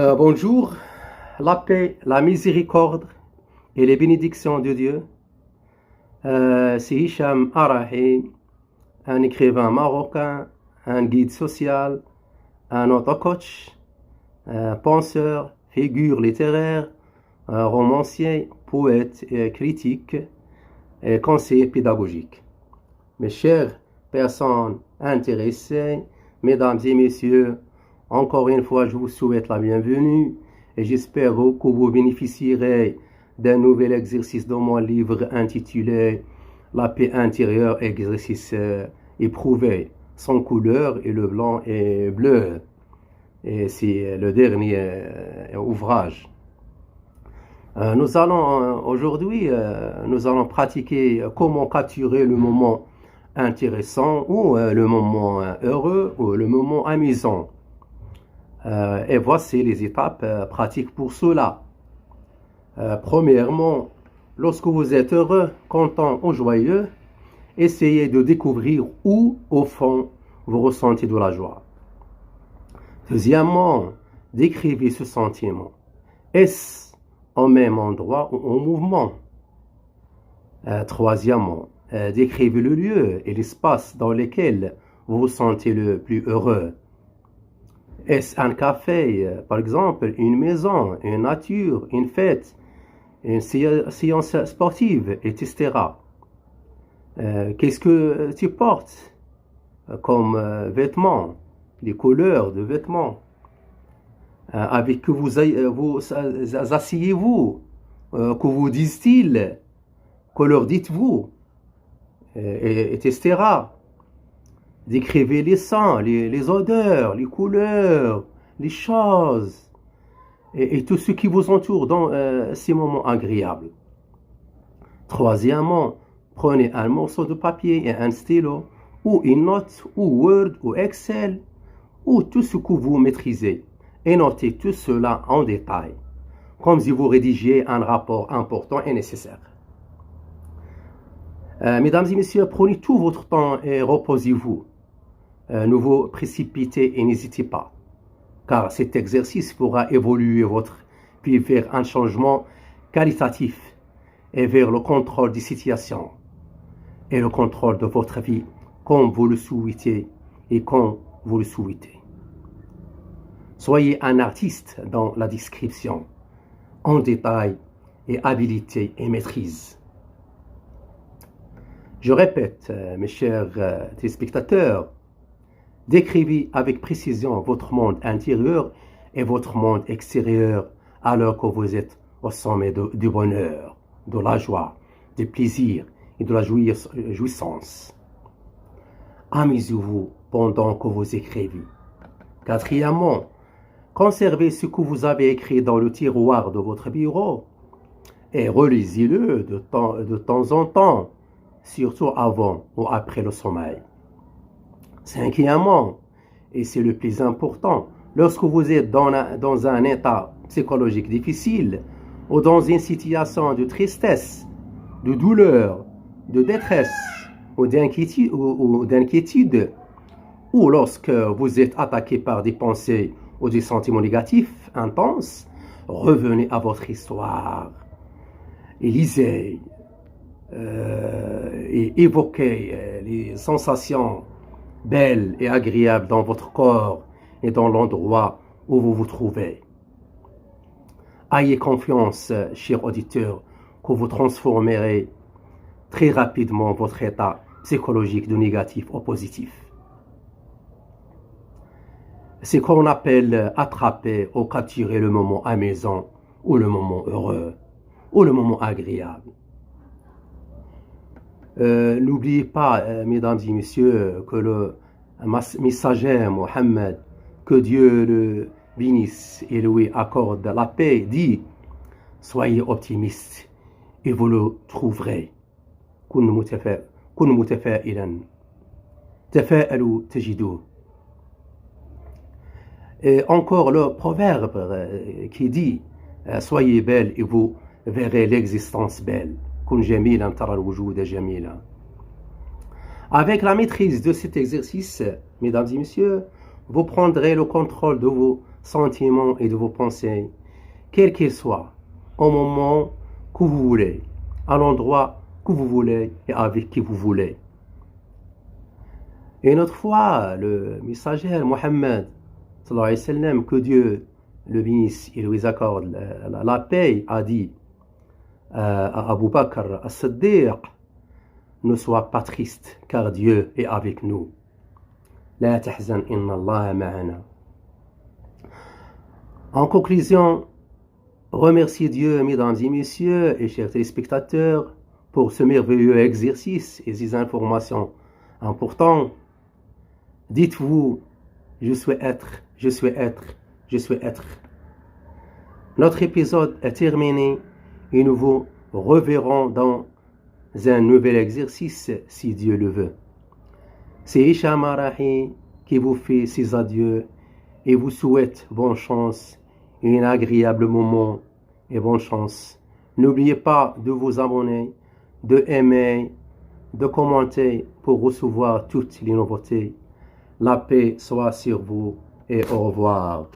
Bonjour, la paix, la miséricorde et les bénédictions de Dieu. C'est Hicham Arahi, un écrivain marocain, un guide social, un auto-coach, un penseur, figure littéraire, un romancier, poète, critique et conseiller pédagogique. Mes chères personnes intéressées, mesdames et messieurs, encore une fois, je vous souhaite la bienvenue et j'espère que vous bénéficierez d'un nouvel exercice dans mon livre intitulé La paix intérieure, exercice éprouvé, sans couleur et le blanc et bleu. Et c'est le dernier ouvrage. Aujourd'hui, nous allons pratiquer comment capturer le moment intéressant ou le moment heureux ou le moment amusant. Et voici les étapes pratiques pour cela. Premièrement, lorsque vous êtes heureux, content ou joyeux, essayez de découvrir où, au fond, vous ressentez de la joie. Deuxièmement, décrivez ce sentiment. Est-ce au même endroit ou en mouvement? Troisièmement, décrivez le lieu et l'espace dans lesquels vous vous sentez le plus heureux. Est-ce un café, par exemple, une maison, une nature, une fête, une séance sportive, etc. Qu'est-ce que tu portes comme vêtements, les couleurs de vêtements? Avec que vous asseyez-vous? Que vous disent-ils? Que leur dites-vous? Etc. Décrivez les sons, les odeurs, les couleurs, les choses et tout ce qui vous entoure dans ces moments agréables. Troisièmement, prenez un morceau de papier et un stylo ou une note ou Word ou Excel ou tout ce que vous maîtrisez et notez tout cela en détail, comme si vous rédigiez un rapport important et nécessaire. Mesdames et messieurs, prenez tout votre temps et reposez-vous. Ne vous précipitez et n'hésitez pas, car cet exercice fera évoluer votre vie vers un changement qualitatif et vers le contrôle des situations et le contrôle de votre vie comme vous le souhaitez et quand vous le souhaitez. Soyez un artiste dans la description, en détail et habileté et maîtrise. Je répète, mes chers téléspectateurs, décrivez avec précision votre monde intérieur et votre monde extérieur alors que vous êtes au sommet du bonheur, de la joie, du plaisir et de la jouissance. Amusez-vous pendant que vous écrivez. Quatrièmement, conservez ce que vous avez écrit dans le tiroir de votre bureau et relisez-le de temps en temps, surtout avant ou après le sommeil. Cinquièmement, et c'est le plus important, lorsque vous êtes dans un état psychologique difficile ou dans une situation de tristesse, de douleur, de détresse ou d'inquiétude, ou lorsque vous êtes attaqué par des pensées ou des sentiments négatifs intenses, revenez à votre histoire et lisez et évoquez les sensations belle et agréable dans votre corps et dans l'endroit où vous vous trouvez. Ayez confiance, chers auditeurs, que vous transformerez très rapidement votre état psychologique de négatif au positif. C'est ce qu'on appelle attraper ou capturer le moment amusant ou le moment heureux ou le moment agréable. N'oubliez pas, mesdames et messieurs, que le messager Mohammed, que Dieu le bénisse et lui accorde la paix, dit: soyez optimistes et vous le trouverez. كن متفائلا تفاءلوا تجدوه. Et encore le proverbe qui dit: soyez belles et vous verrez l'existence belle. Avec la maîtrise de cet exercice, mesdames et messieurs, vous prendrez le contrôle de vos sentiments et de vos pensées, quels qu'ils soient, au moment que vous voulez, à l'endroit que vous voulez et avec qui vous voulez. Et une autre fois, le messager Mohammed, sallallahu alayhi wa sallam, que Dieu le bénisse et lui accorde la paix, a dit à Abu Bakr as-Siddiq, ne sois pas triste, car Dieu est avec nous. La tahzan inna Allah ma'ana. En conclusion, remerciez Dieu, mesdames et messieurs et chers téléspectateurs, pour ce merveilleux exercice et ces informations importantes. Dites-vous, je suis être, je suis être, je suis être. Notre épisode est terminé et nous vous reverrons dans un nouvel exercice si Dieu le veut. C'est Hicham Arahi qui vous fait ses adieux et vous souhaite bonne chance et un agréable moment et bonne chance. N'oubliez pas de vous abonner, de aimer, de commenter pour recevoir toutes les nouveautés. La paix soit sur vous et au revoir.